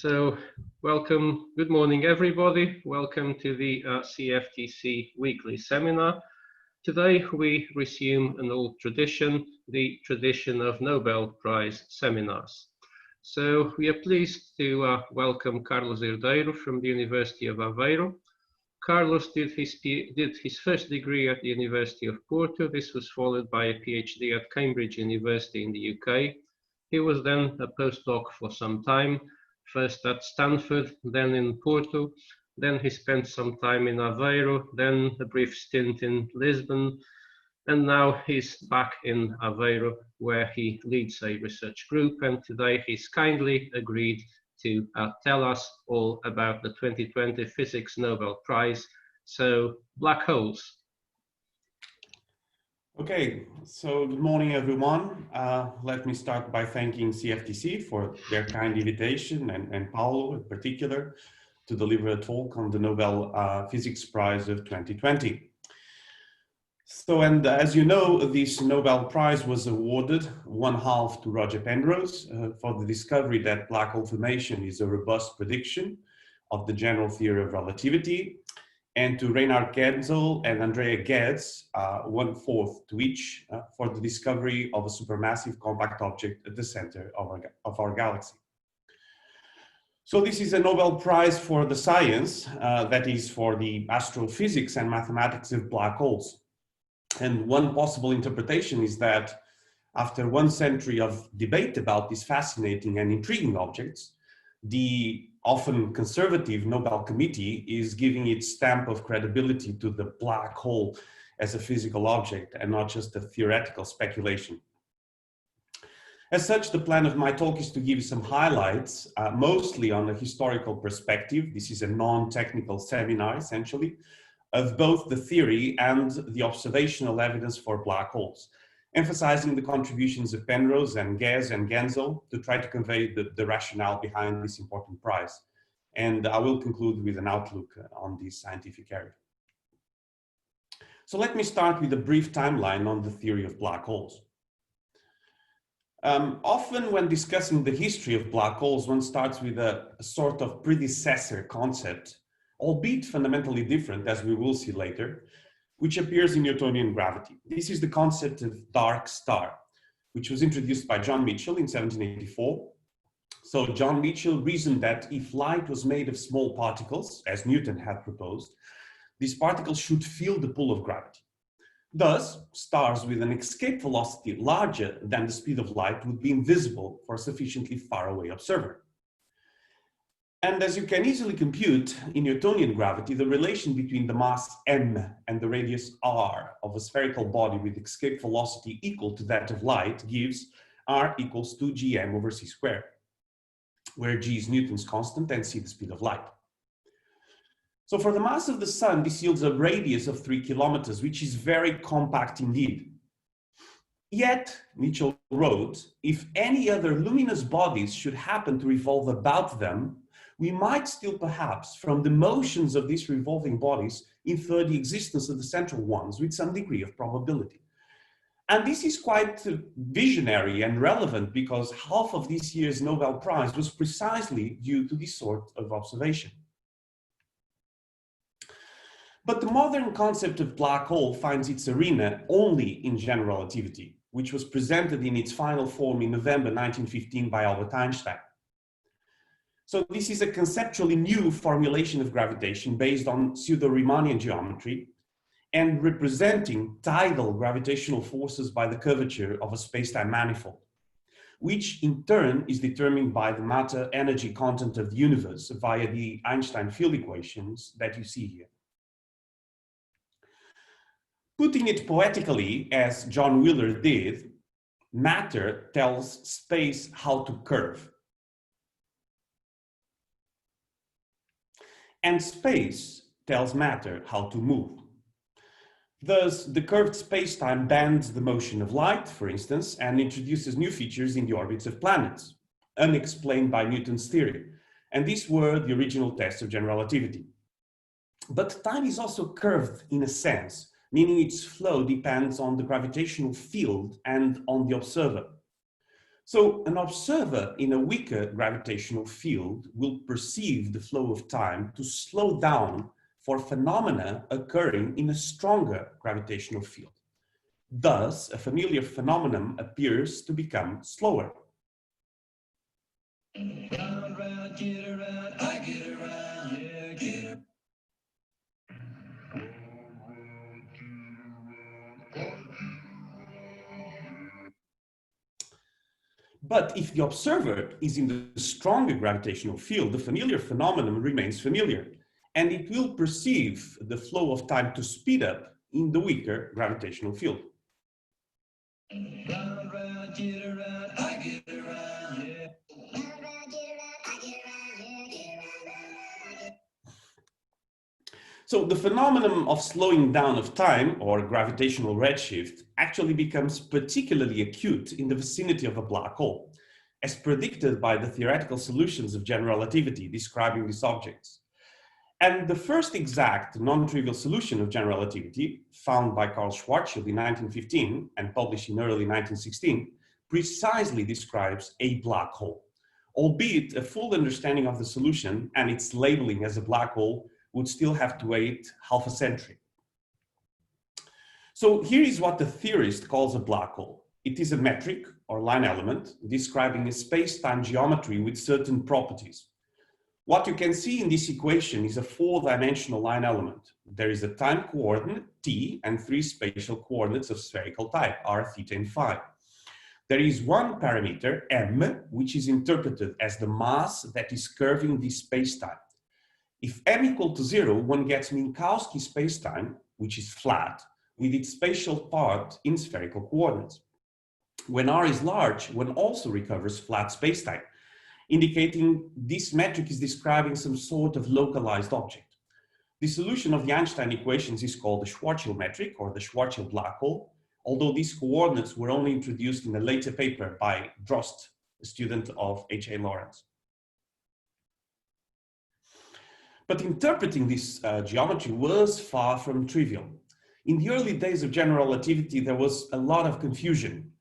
So, good morning everybody. Welcome to the CFTC weekly seminar. Today we resume an old tradition, the tradition of Nobel Prize seminars. So we are pleased to welcome Carlos Herdeiro from the University of Aveiro. Carlos did his first degree at the University of Porto. This was followed by a PhD at Cambridge University in the UK. He was then a postdoc for some time, first at Stanford, then in Porto. Then he spent some time in Aveiro, then a brief stint in Lisbon, and now he's back in Aveiro, where he leads a research group, and today he's kindly agreed to tell us all about the 2020 Physics Nobel Prize. So, black holes. Okay, so good morning everyone. Let me start by thanking CFTC for their kind invitation and Paulo in particular to deliver a talk on the Nobel Physics Prize of 2020. So, and as you know, this Nobel Prize was awarded one half to Roger Penrose for the discovery that black hole formation is a robust prediction of the general theory of relativity, and to Reinhard Genzel and Andrea Ghez, 1/4 to each, for the discovery of a supermassive compact object at the center of our galaxy. So this is a Nobel Prize for the science, that is for the astrophysics and mathematics of black holes. And one possible interpretation is that after 1 century of debate about these fascinating and intriguing objects, the often conservative Nobel Committee is giving its stamp of credibility to the black hole as a physical object and not just a theoretical speculation. As such, the plan of my talk is to give you some highlights, mostly on a historical perspective. This is a non-technical seminar, essentially, of both the theory and the observational evidence for black holes, emphasizing the contributions of Penrose and Ghez and Genzel to try to convey the rationale behind this important prize. And I will conclude with an outlook on this scientific area. So let me start with a brief timeline on the theory of black holes. Often when discussing the history of black holes, one starts with a sort of predecessor concept, albeit fundamentally different, as we will see later, which appears in Newtonian gravity. This is the concept of dark star, which was introduced by John Michell in 1784. So John Michell reasoned that if light was made of small particles, as Newton had proposed, these particles should feel the pull of gravity. Thus, stars with an escape velocity larger than the speed of light would be invisible for a sufficiently far away observer. And as you can easily compute, in Newtonian gravity, the relation between the mass m and the radius r of a spherical body with escape velocity equal to that of light gives r equals 2gm over c squared, where g is Newton's constant and c the speed of light. So for the mass of the sun, this yields a radius of 3 kilometers, which is very compact indeed. Yet, Michell wrote, if any other luminous bodies should happen to revolve about them, we might still perhaps, from the motions of these revolving bodies, infer the existence of the central ones with some degree of probability. And this is quite visionary and relevant because half of this year's Nobel Prize was precisely due to this sort of observation. But the modern concept of black hole finds its arena only in general relativity, which was presented in its final form in November 1915 by Albert Einstein. So this is a conceptually new formulation of gravitation based on pseudo-Riemannian geometry and representing tidal gravitational forces by the curvature of a space-time manifold, which in turn is determined by the matter-energy content of the universe via the Einstein field equations that you see here. Putting it poetically, as John Wheeler did, matter tells space how to curve. And space tells matter how to move. Thus, the curved space-time bends the motion of light, for instance, and introduces new features in the orbits of planets, unexplained by Newton's theory. And these were the original tests of general relativity. But time is also curved in a sense, meaning its flow depends on the gravitational field and on the observer. So an observer in a weaker gravitational field will perceive the flow of time to slow down for phenomena occurring in a stronger gravitational field. Thus, a familiar phenomenon appears to become slower. Round, round, get around, I get around, yeah, get around. But if the observer is in the stronger gravitational field, the familiar phenomenon remains familiar, and it will perceive the flow of time to speed up in the weaker gravitational field. Round, round, get around, I get around, yeah. Round, round, get around, I get around, yeah, get around. So the phenomenon of slowing down of time, or gravitational redshift, actually becomes particularly acute in the vicinity of a black hole, as predicted by the theoretical solutions of general relativity describing these objects. And the first exact non-trivial solution of general relativity, found by Karl Schwarzschild in 1915 and published in early 1916, precisely describes a black hole, albeit a full understanding of the solution and its labeling as a black hole would still have to wait half a century. So here is what the theorist calls a black hole. It is a metric or line element describing a space-time geometry with certain properties. What you can see in this equation is a four-dimensional line element. There is a time coordinate, t, and three spatial coordinates of spherical type, r, theta, and phi. There is one parameter, m, which is interpreted as the mass that is curving this space-time. If m equal to 0, one gets Minkowski spacetime, which is flat, with its spatial part in spherical coordinates. When r is large, one also recovers flat spacetime, indicating this metric is describing some sort of localized object. The solution of the Einstein equations is called the Schwarzschild metric, or the Schwarzschild black hole, although these coordinates were only introduced in a later paper by Drost, a student of H.A. Lawrence. But interpreting this geometry was far from trivial. In the early days of general relativity, there was a lot of confusion.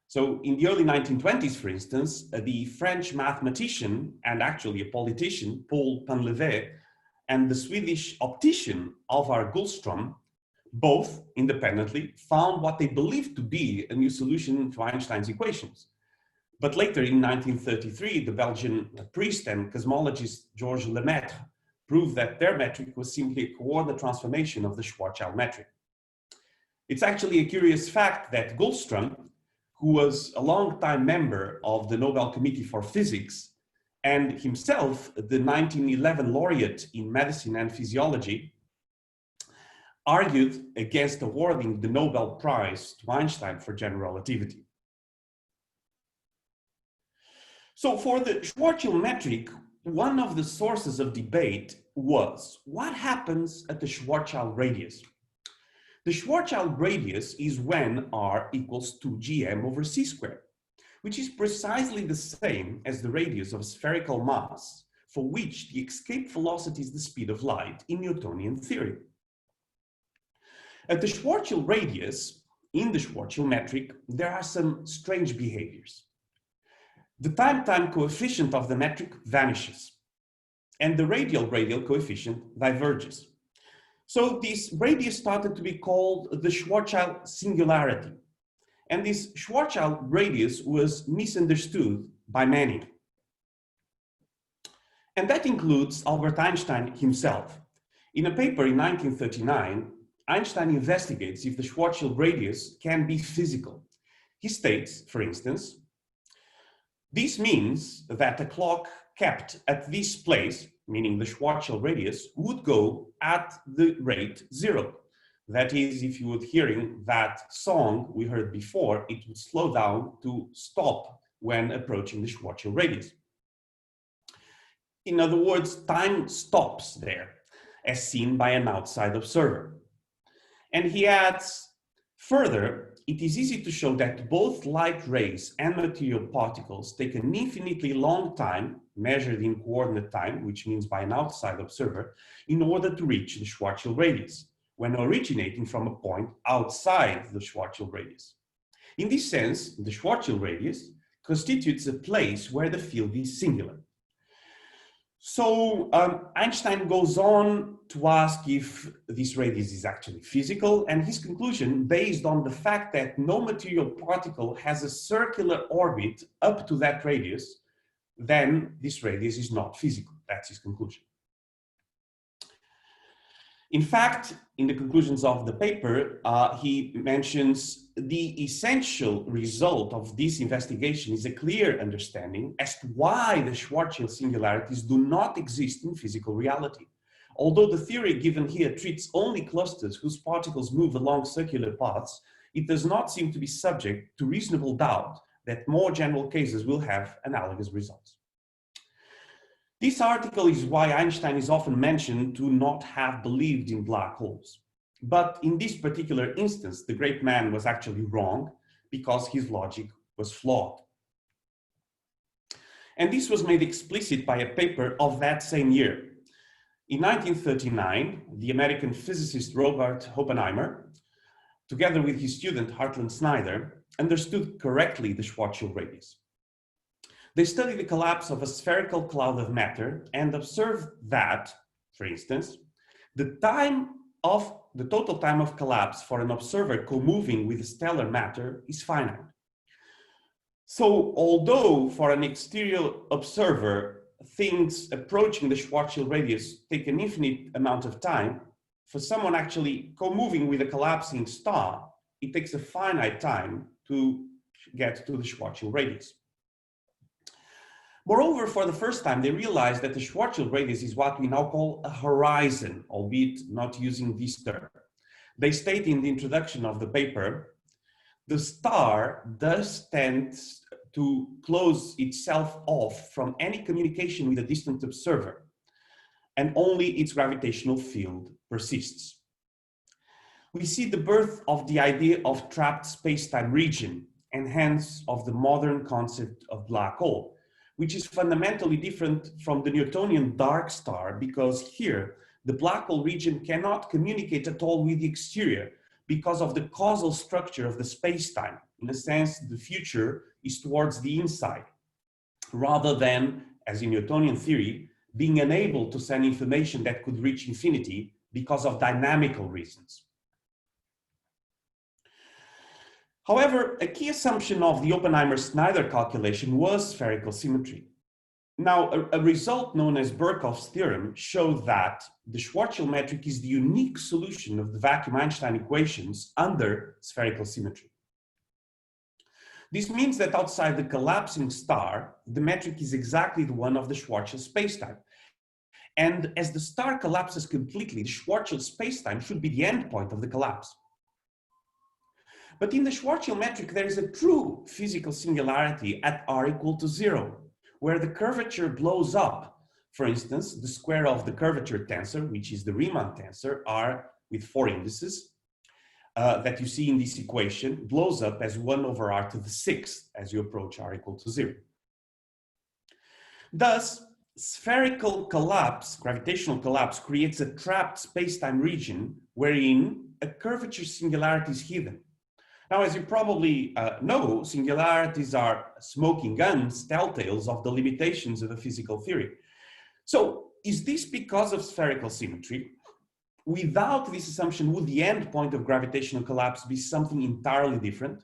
So in the early 1920s, for instance, the French mathematician and actually a politician, Paul Painlevé, and the Swedish optician, Alvar Gullström, both independently found what they believed to be a new solution to Einstein's equations. But later in 1933, the Belgian priest and cosmologist Georges Lemaitre proved that their metric was simply a coordinate transformation of the Schwarzschild metric. It's actually a curious fact that Gullström, who was a long-time member of the Nobel Committee for Physics and himself the 1911 laureate in medicine and physiology, argued against awarding the Nobel Prize to Einstein for general relativity. So for the Schwarzschild metric, one of the sources of debate was what happens at the Schwarzschild radius. The Schwarzschild radius is when r equals 2gm over c squared, which is precisely the same as the radius of a spherical mass for which the escape velocity is the speed of light in Newtonian theory. At the Schwarzschild radius, in the Schwarzschild metric, there are some strange behaviors. The time-time coefficient of the metric vanishes, and the radial coefficient diverges. So this radius started to be called the Schwarzschild singularity, and this Schwarzschild radius was misunderstood by many. And that includes Albert Einstein himself. In a paper in 1939, Einstein investigates if the Schwarzschild radius can be physical. He states, for instance, this means that a clock kept at this place, meaning the Schwarzschild radius, would go at the rate 0. That is, if you were hearing that song we heard before, it would slow down to stop when approaching the Schwarzschild radius. In other words, time stops there, as seen by an outside observer. And he adds, further, it is easy to show that both light rays and material particles take an infinitely long time, measured in coordinate time, which means by an outside observer, in order to reach the Schwarzschild radius, when originating from a point outside the Schwarzschild radius. In this sense, the Schwarzschild radius constitutes a place where the field is singular. So Einstein goes on to ask if this radius is actually physical, and his conclusion, based on the fact that no material particle has a circular orbit up to that radius, then this radius is not physical. That's his conclusion. In fact, in the conclusions of the paper, he mentions the essential result of this investigation is a clear understanding as to why the Schwarzschild singularities do not exist in physical reality. Although the theory given here treats only clusters whose particles move along circular paths, it does not seem to be subject to reasonable doubt that more general cases will have analogous results. This article is why Einstein is often mentioned to not have believed in black holes. But in this particular instance, the great man was actually wrong because his logic was flawed. And this was made explicit by a paper of that same year. In 1939, the American physicist Robert Oppenheimer, together with his student Hartland Snyder, understood correctly the Schwarzschild radius. They studied the collapse of a spherical cloud of matter and observed that, for instance, the total time of collapse for an observer co-moving with stellar matter is finite. So, although for an exterior observer, things approaching the Schwarzschild radius take an infinite amount of time, for someone actually co-moving with a collapsing star, it takes a finite time to get to the Schwarzschild radius. Moreover, for the first time, they realized that the Schwarzschild radius is what we now call a horizon, albeit not using this term. They state in the introduction of the paper, the star thus tends to close itself off from any communication with a distant observer, and only its gravitational field persists. We see the birth of the idea of trapped space-time region, and hence of the modern concept of black hole, which is fundamentally different from the Newtonian dark star, because here the black hole region cannot communicate at all with the exterior because of the causal structure of the space-time. In a sense, the future is towards the inside, rather than, as in Newtonian theory, being unable to send information that could reach infinity because of dynamical reasons. However, a key assumption of the Oppenheimer-Snyder calculation was spherical symmetry. Now, a result known as Birkhoff's theorem showed that the Schwarzschild metric is the unique solution of the vacuum Einstein equations under spherical symmetry. This means that outside the collapsing star, the metric is exactly the one of the Schwarzschild spacetime. And as the star collapses completely, the Schwarzschild spacetime should be the endpoint of the collapse. But in the Schwarzschild metric, there is a true physical singularity at r equal to 0, where the curvature blows up. For instance, the square of the curvature tensor, which is the Riemann tensor, r with 4 indices, that you see in this equation, blows up as 1 over r to the 6th as you approach r equal to 0. Thus, spherical collapse, gravitational collapse, creates a trapped space-time region wherein a curvature singularity is hidden. Now, as you probably know, singularities are smoking guns, telltales of the limitations of a physical theory. So, is this because of spherical symmetry? Without this assumption, would the end point of gravitational collapse be something entirely different?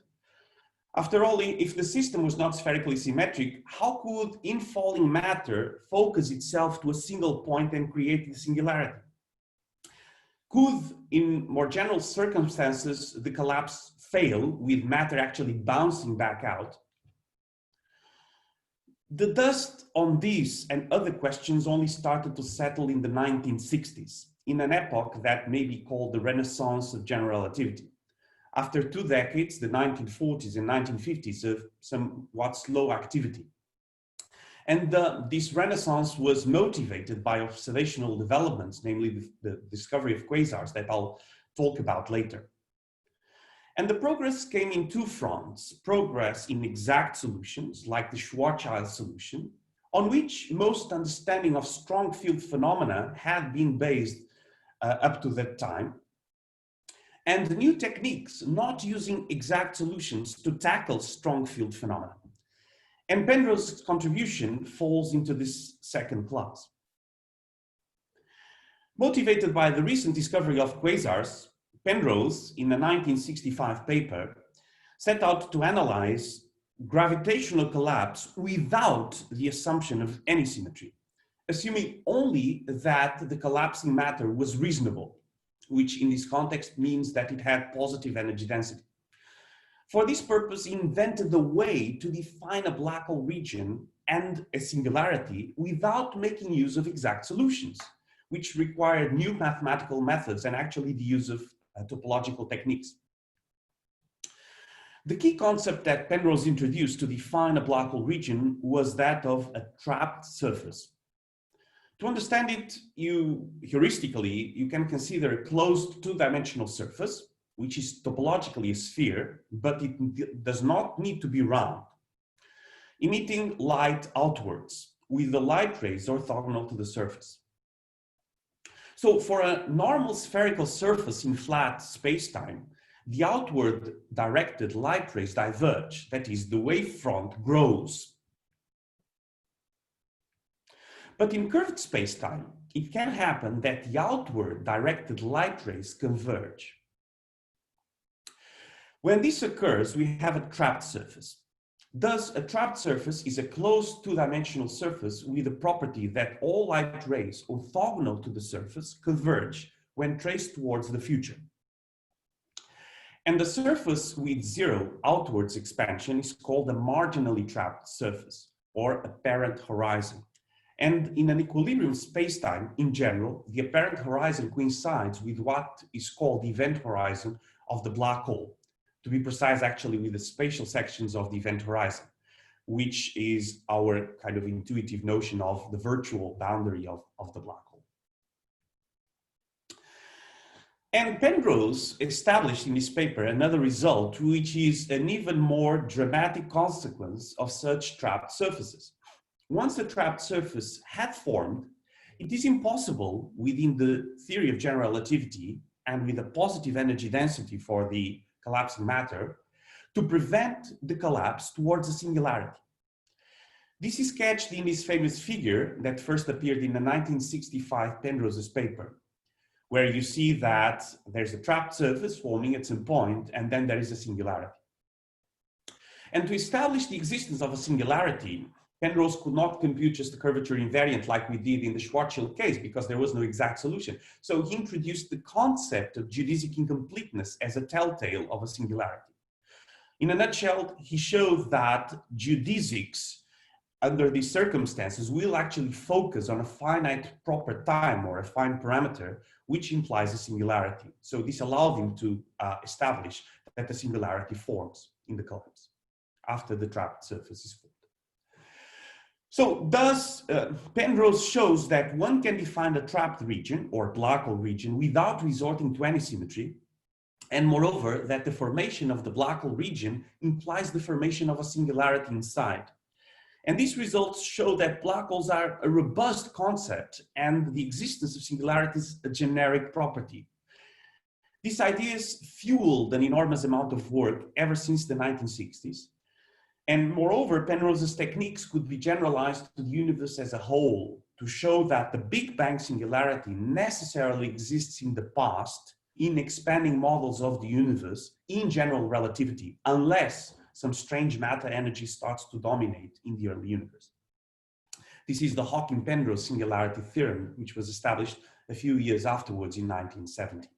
After all, if the system was not spherically symmetric, how could infalling matter focus itself to a single point and create the singularity? Could, in more general circumstances, the collapse fail with matter actually bouncing back out? The dust on these and other questions only started to settle in the 1960s, in an epoch that may be called the Renaissance of general relativity. After 2 decades, the 1940s and 1950s, of somewhat slow activity. And this renaissance was motivated by observational developments, namely the discovery of quasars that I'll talk about later. And the progress came in 2 fronts: progress in exact solutions, like the Schwarzschild solution, on which most understanding of strong field phenomena had been based up to that time, and new techniques not using exact solutions to tackle strong field phenomena. And Penrose's contribution falls into this second class. Motivated by the recent discovery of quasars, Penrose, in a 1965 paper, set out to analyze gravitational collapse without the assumption of any symmetry, assuming only that the collapsing matter was reasonable, which in this context means that it had positive energy density. For this purpose, he invented a way to define a black hole region and a singularity without making use of exact solutions, which required new mathematical methods and actually the use of topological techniques. The key concept that Penrose introduced to define a black hole region was that of a trapped surface. To understand it, heuristically, you can consider a closed two-dimensional surface, which is topologically a sphere, but it does not need to be round, emitting light outwards with the light rays orthogonal to the surface. So for a normal spherical surface in flat spacetime, the outward directed light rays diverge, that is, the wavefront grows. But in curved spacetime, it can happen that the outward directed light rays converge. When this occurs, we have a trapped surface. Thus, a trapped surface is a closed two-dimensional surface with the property that all light rays orthogonal to the surface converge when traced towards the future. And the surface with zero outwards expansion is called a marginally trapped surface, or apparent horizon. And in an equilibrium spacetime, in general, the apparent horizon coincides with what is called the event horizon of the black hole. To be precise, actually, with the spatial sections of the event horizon, which is our kind of intuitive notion of the virtual boundary of the black hole. And Penrose established in this paper another result, which is an even more dramatic consequence of such trapped surfaces. Once the trapped surface had formed, it is impossible within the theory of general relativity and with a positive energy density for the collapsing matter to prevent the collapse towards a singularity. This is sketched in this famous figure that first appeared in the 1965 Penrose's paper, where you see that there's a trapped surface forming at some point, and then there is a singularity. And to establish the existence of a singularity, Penrose could not compute just the curvature invariant like we did in the Schwarzschild case because there was no exact solution. So he introduced the concept of geodesic incompleteness as a telltale of a singularity. In a nutshell, he showed that geodesics under these circumstances will actually focus on a finite proper time or a fine parameter, which implies a singularity. So this allowed him to establish that the singularity forms in the collapse after the trapped surface is formed. So thus, Penrose shows that one can define a trapped region or black hole region without resorting to any symmetry. And moreover, that the formation of the black hole region implies the formation of a singularity inside. And these results show that black holes are a robust concept and the existence of singularities a generic property. These ideas fueled an enormous amount of work ever since the 1960s. And moreover, Penrose's techniques could be generalized to the universe as a whole to show that the Big Bang singularity necessarily exists in the past in expanding models of the universe in general relativity, unless some strange matter energy starts to dominate in the early universe. This is the Hawking-Penrose singularity theorem, which was established a few years afterwards in 1970.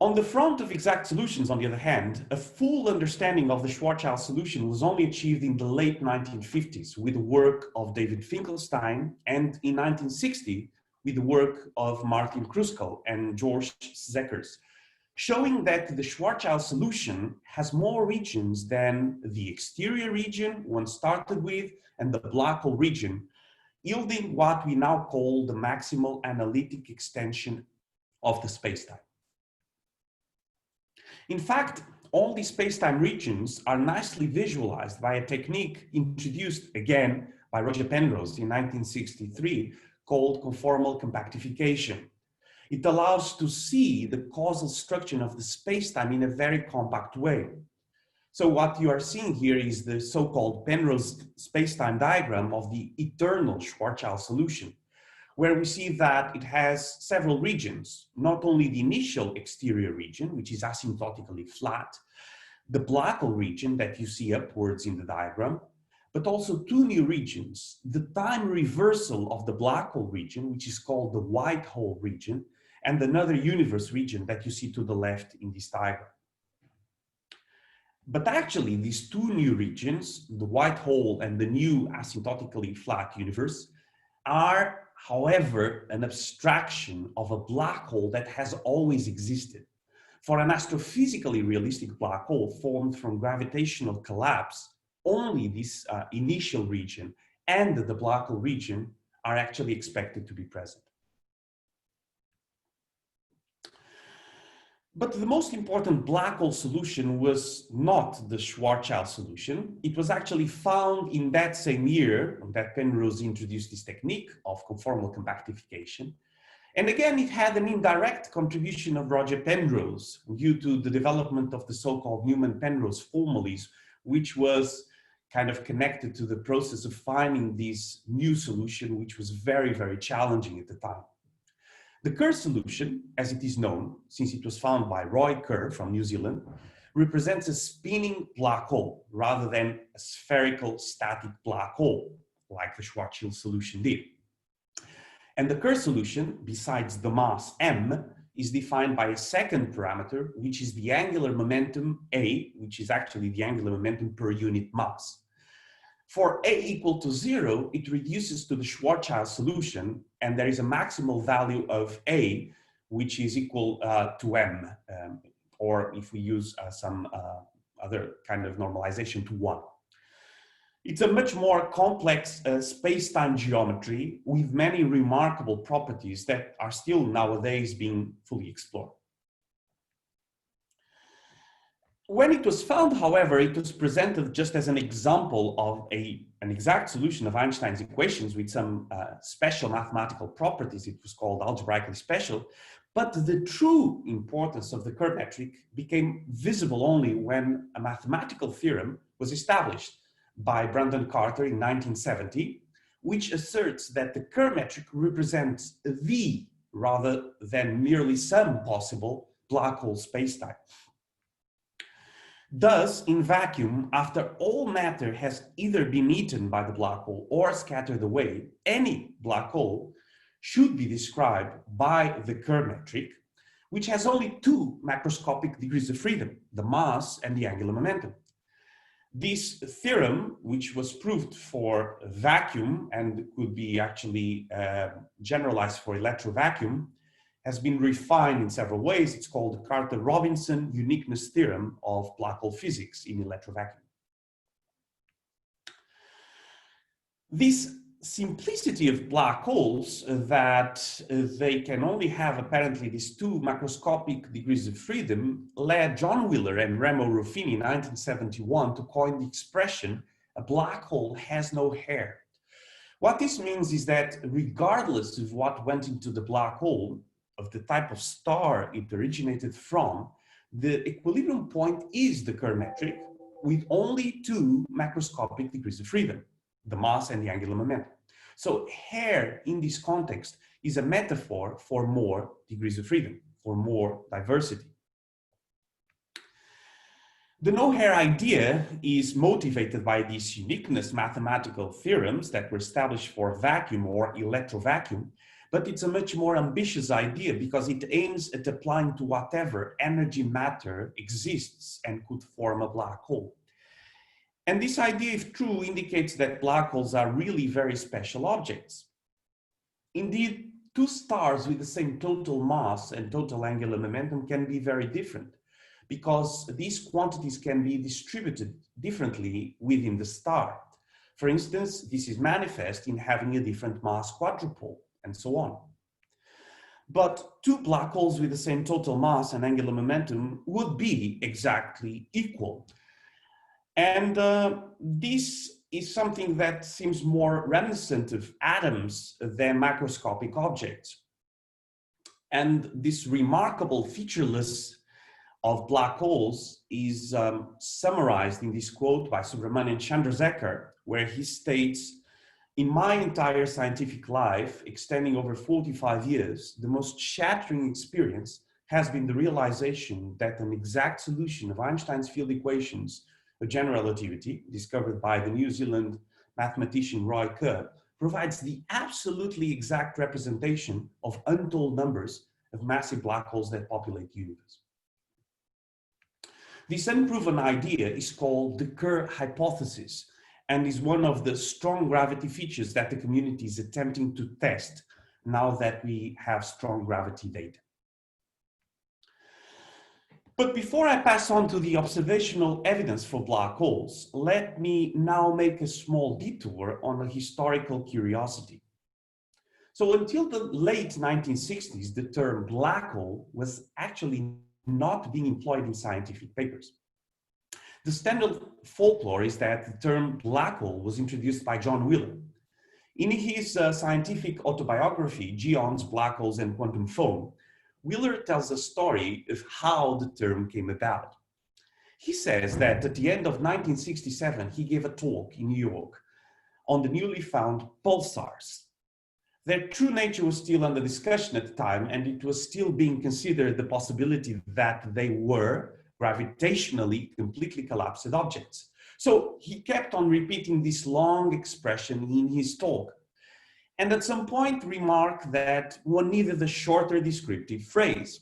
On the front of exact solutions, on the other hand, a full understanding of the Schwarzschild solution was only achieved in the late 1950s with the work of David Finkelstein, and in 1960 with the work of Martin Kruskal and George Zekers, showing that the Schwarzschild solution has more regions than the exterior region one started with and the black hole region, yielding what we now call the maximal analytic extension of the spacetime. In fact, all these spacetime regions are nicely visualized by a technique introduced again by Roger Penrose in 1963 called conformal compactification. It allows to see the causal structure of the spacetime in a very compact way. So what you are seeing here is the so-called Penrose space-time diagram of the eternal Schwarzschild solution, where we see that it has several regions, not only the initial exterior region, which is asymptotically flat, the black hole region that you see upwards in the diagram, but also two new regions, the time reversal of the black hole region, which is called the white hole region, and another universe region that you see to the left in this diagram. But actually, these two new regions, the white hole and the new asymptotically flat universe, are, however, an abstraction of a black hole that has always existed. For an astrophysically realistic black hole formed from gravitational collapse, only this initial region and the black hole region are actually expected to be present. But the most important black hole solution was not the Schwarzschild solution. It was actually found in that same year that Penrose introduced this technique of conformal compactification. And again, it had an indirect contribution of Roger Penrose due to the development of the so-called Newman-Penrose formulas, which was kind of connected to the process of finding this new solution, which was very, very challenging at the time. The Kerr solution, as it is known, since it was found by Roy Kerr from New Zealand, represents a spinning black hole rather than a spherical static black hole, like the Schwarzschild solution did. And the Kerr solution, besides the mass m, is defined by a second parameter, which is the angular momentum a, which is actually the angular momentum per unit mass. For a equal to 0, it reduces to the Schwarzschild solution, and there is a maximal value of a, which is equal to m, or if we use some other kind of normalization, to 1. It's a much more complex space-time geometry with many remarkable properties that are still nowadays being fully explored. When it was found, however, it was presented just as an example of an exact solution of Einstein's equations with some special mathematical properties. It was called algebraically special. But the true importance of the Kerr metric became visible only when a mathematical theorem was established by Brandon Carter in 1970, which asserts that the Kerr metric represents the, rather than merely some possible, black hole spacetime. Thus, in vacuum, after all matter has either been eaten by the black hole or scattered away, any black hole should be described by the Kerr metric, which has only two macroscopic degrees of freedom, the mass and the angular momentum. This theorem, which was proved for vacuum and could be actually generalized for electrovacuum, has been refined in several ways. It's called the Carter-Robinson uniqueness theorem of black hole physics in electrovacuum. This simplicity of black holes, that they can only have apparently these two macroscopic degrees of freedom, led John Wheeler and Remo Ruffini in 1971 to coin the expression, a black hole has no hair. What this means is that regardless of what went into the black hole, of the type of star it originated from, the equilibrium point is the Kerr metric with only two macroscopic degrees of freedom, the mass and the angular momentum. So hair in this context is a metaphor for more degrees of freedom, for more diversity. The no-hair idea is motivated by these uniqueness mathematical theorems that were established for vacuum or electrovacuum, but it's a much more ambitious idea because it aims at applying to whatever energy matter exists and could form a black hole. And this idea, if true, indicates that black holes are really very special objects. Indeed, two stars with the same total mass and total angular momentum can be very different because these quantities can be distributed differently within the star. For instance, this is manifest in having a different mass quadrupole, and so on. But two black holes with the same total mass and angular momentum would be exactly equal. And this is something that seems more reminiscent of atoms than macroscopic objects. And this remarkable featureless of black holes is summarized in this quote by Subrahmanyan Chandrasekhar, where he states, "In my entire scientific life, extending over 45 years, the most shattering experience has been the realization that an exact solution of Einstein's field equations of general relativity, discovered by the New Zealand mathematician Roy Kerr, provides the absolutely exact representation of untold numbers of massive black holes that populate the universe." This unproven idea is called the Kerr hypothesis and is one of the strong gravity features that the community is attempting to test now that we have strong gravity data. But before I pass on to the observational evidence for black holes, let me now make a small detour on a historical curiosity. So until the late 1960s, the term black hole was actually not being employed in scientific papers. The standard folklore is that the term black hole was introduced by John Wheeler. In his scientific autobiography, Geons, Black Holes and Quantum Foam, Wheeler tells a story of how the term came about. He says that at the end of 1967, he gave a talk in New York on the newly found pulsars. Their true nature was still under discussion at the time, and it was still being considered the possibility that they were gravitationally completely collapsed objects. So he kept on repeating this long expression in his talk, and at some point remarked that one needed a shorter descriptive phrase.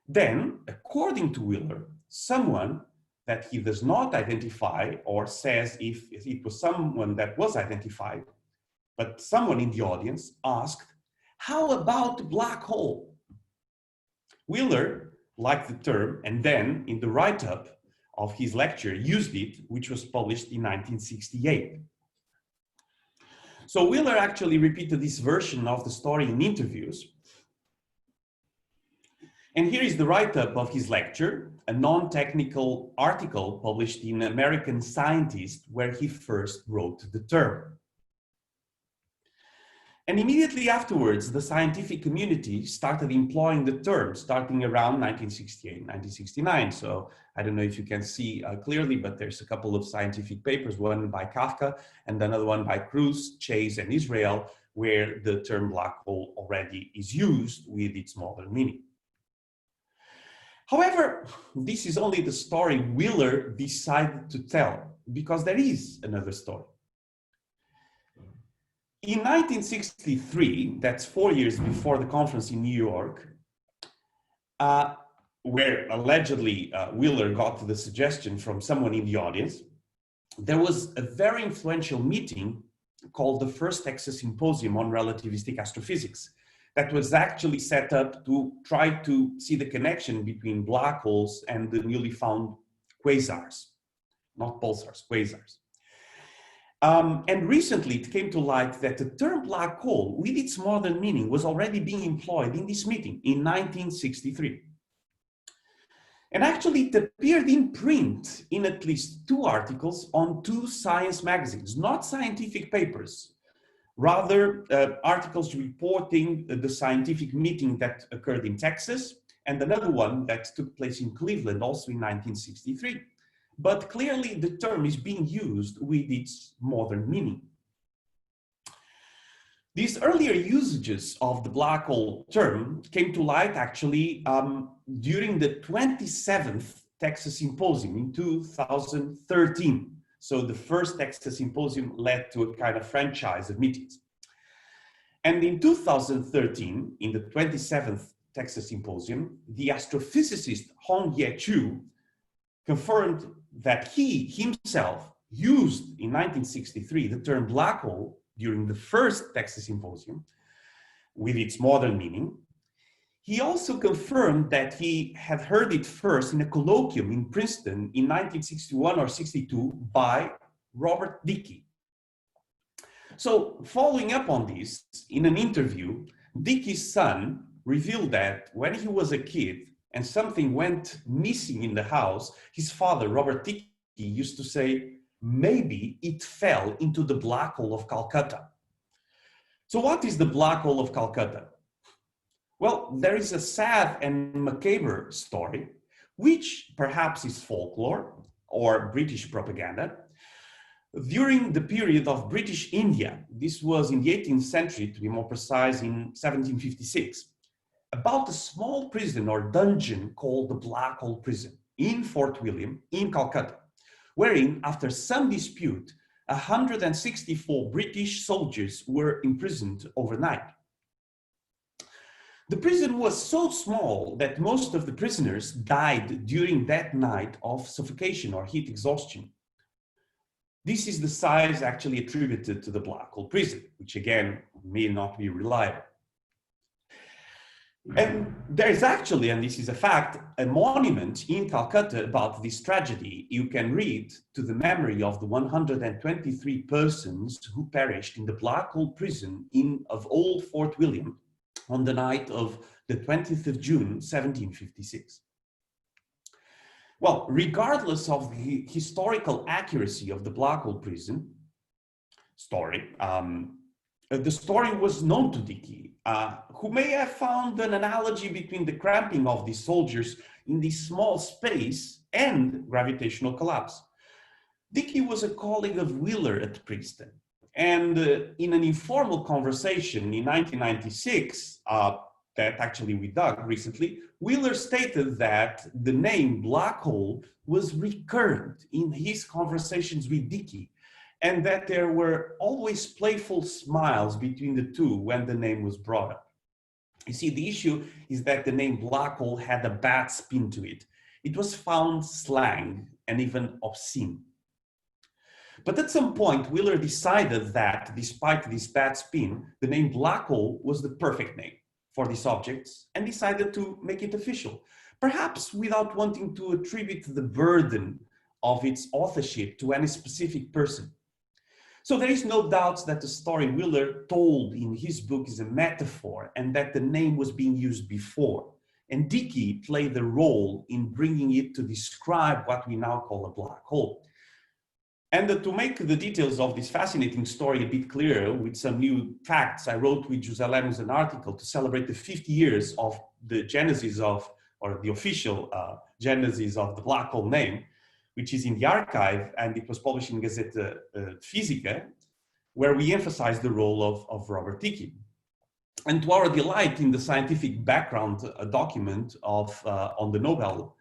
Then, according to Wheeler, someone that he does not identify, or says if it was someone that was identified, but someone in the audience asked, "How about black hole?" Wheeler liked the term, and then in the write-up of his lecture used it, which was published in 1968. So Wheeler actually repeated this version of the story in interviews. And here is the write-up of his lecture, a non-technical article published in American Scientist, where he first wrote the term. And immediately afterwards, the scientific community started employing the term, starting around 1968, 1969. So I don't know if you can see clearly, but there's a couple of scientific papers, one by Kafka and another one by Cruz, Chase, and Israel, where the term black hole already is used with its modern meaning. However, this is only the story Wheeler decided to tell, because there is another story. In 1963, that's 4 years before the conference in New York, where allegedly Wheeler got the suggestion from someone in the audience, there was a very influential meeting called the First Texas Symposium on Relativistic Astrophysics that was actually set up to try to see the connection between black holes and the newly found quasars, not pulsars, quasars. And recently it came to light that the term black hole, with its modern meaning, was already being employed in this meeting in 1963. And actually it appeared in print in at least 2 articles on 2 science magazines, not scientific papers, rather articles reporting the scientific meeting that occurred in Texas, and another one that took place in Cleveland also in 1963. But clearly the term is being used with its modern meaning. These earlier usages of the black hole term came to light actually during the 27th Texas Symposium in 2013. So the first Texas Symposium led to a kind of franchise of meetings. And in 2013, in the 27th Texas Symposium, the astrophysicist Hong-Ye Chu confirmed that he himself used in 1963 the term black hole during the first Texas Symposium with its modern meaning. He also confirmed that he had heard it first in a colloquium in Princeton in 1961 or 62 by Robert Dickey. So following up on this, in an interview, Dickey's son revealed that when he was a kid and something went missing in the house, his father, Robert Dickey, used to say, "Maybe it fell into the black hole of Calcutta." So what is the black hole of Calcutta? Well, there is a sad and macabre story which perhaps is folklore or British propaganda. During the period of British India, this was in the 18th century, to be more precise, in 1756, about a small prison or dungeon called the Black Hole Prison in Fort William in Calcutta, wherein, after some dispute, 164 British soldiers were imprisoned overnight. The prison was so small that most of the prisoners died during that night of suffocation or heat exhaustion. This is the size actually attributed to the Black Hole Prison, which again may not be reliable. And there is actually, and this is a fact, a monument in Calcutta about this tragedy. You can read to the memory of the 123 persons who perished in the Black Hole Prison of Old Fort William on the night of the 20th of June, 1756. Well, regardless of the historical accuracy of the Black Hole Prison story, the story was known to Dickey, who may have found an analogy between the cramping of these soldiers in this small space and gravitational collapse. Dickey was a colleague of Wheeler at Princeton, and in an informal conversation in 1996, that actually we dug recently, Wheeler stated that the name black hole was recurrent in his conversations with Dickey, and that there were always playful smiles between the two when the name was brought up. You see, the issue is that the name black hole had a bad spin to it. It was found slang and even obscene. But at some point, Wheeler decided that despite this bad spin, the name black hole was the perfect name for these objects and decided to make it official, perhaps without wanting to attribute the burden of its authorship to any specific person. So there is no doubt that the story Wheeler told in his book is a metaphor and that the name was being used before. And Dickey played a role in bringing it to describe what we now call a black hole. And to make the details of this fascinating story a bit clearer with some new facts, I wrote with José Lemos an article to celebrate the 50 years of the genesis of, or the official genesis of the black hole name, which is in the archive, and it was published in Gazeta Física, where we emphasize the role of Robert Dickey. And to our delight, in the scientific background document of on the Nobel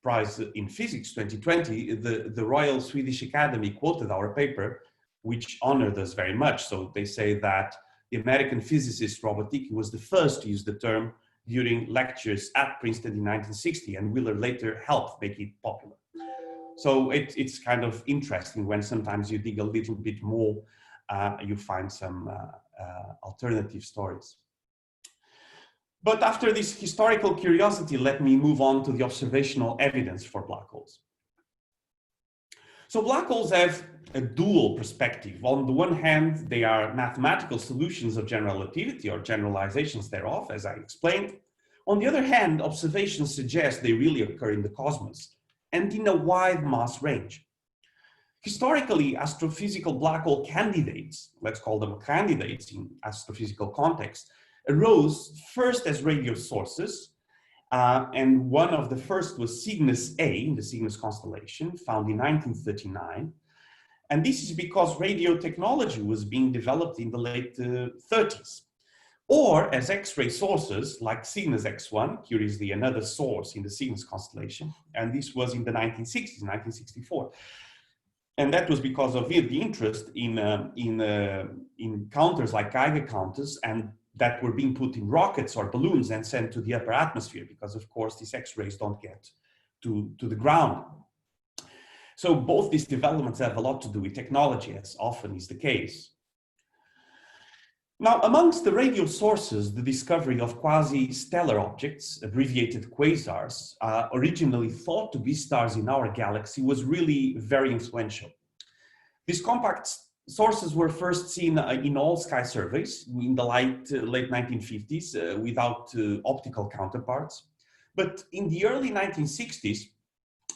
Prize in Physics 2020, the Royal Swedish Academy quoted our paper, which honored us very much. So they say that the American physicist Robert Dickey was the first to use the term during lectures at Princeton in 1960, and Wheeler later helped make it popular. So it's kind of interesting when sometimes you dig a little bit more, you find some alternative stories. But after this historical curiosity, let me move on to the observational evidence for black holes. So black holes have a dual perspective. On the one hand, they are mathematical solutions of general relativity or generalizations thereof, as I explained. On the other hand, observations suggest they really occur in the cosmos and in a wide mass range. Historically, astrophysical black hole candidates, let's call them candidates in astrophysical context, arose first as radio sources, and one of the first was Cygnus A in the Cygnus constellation, found in 1939. And this is because radio technology was being developed in the late 30s. Or as X-ray sources like Cygnus X-1, curiously another source in the Cygnus constellation, and this was in the 1960s, 1964. And that was because of the interest in counters like Geiger counters, and that were being put in rockets or balloons and sent to the upper atmosphere, because of course these X-rays don't get to the ground. So both these developments have a lot to do with technology, as often is the case. Now, amongst the radio sources, the discovery of quasi-stellar objects, abbreviated quasars, originally thought to be stars in our galaxy, was really very influential. These compact sources were first seen in all sky surveys in the late 1950s without optical counterparts. But in the early 1960s,